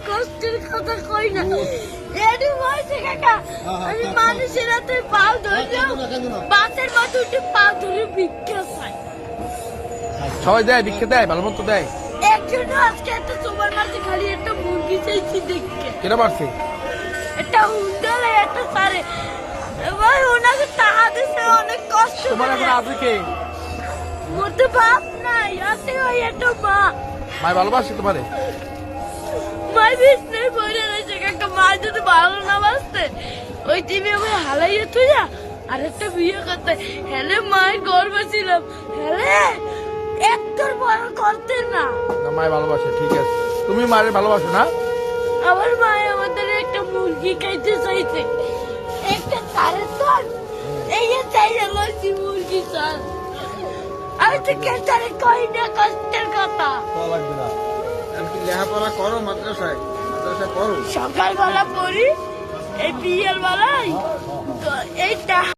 কষ্টের কথা কই না এডি বলছে কাকা আমি মানুষের হাতে পাও ধরলাম বাসের মধ্যে উঠে পা ধরে ভিক্ষা চাই সবাই দেয় ভিক্ষা দেয় ভালো মতো দেয় একজন আজকে একটা সুপার মার্কেটে খালি একটা মুরগি চাইছি দেখে কেনা পারছে একটা হুন্ডালে একটা সারে ভাই ওনাকে টাকা দিতে অনেক কষ্ট তোমার এখন আছে কে মধ্যে বাপ নাই আছে ওই একটা মা মায় ভালোবাসে তোমারে মাই বিছনে পড়ে রয়েছে কাকা মা যদি ভালো না বাসতে ওই টিভি আমি হালাইয়ে তুই যা আরেকটা বিয়ে করতে হেলে মায়ের গর্ব ছিলাম হেলে একটার বড় করতে না না মায় ভালোবাসে ঠিক আছে তুমি মায়ের ভালোবাসো না আমার মা আমাদের একটা মুরগি খাইতে চাইছে একটা সারে তোর এই যে চাইলে লসি মুরগি চাল আমি তো কেটারে কই না কষ্টের কথা লাগবে না আমি কি লেখাপড়া করো মাদ্রাসায় পড়ো সকালবেলা পড়ি এই বিয়ের বেলা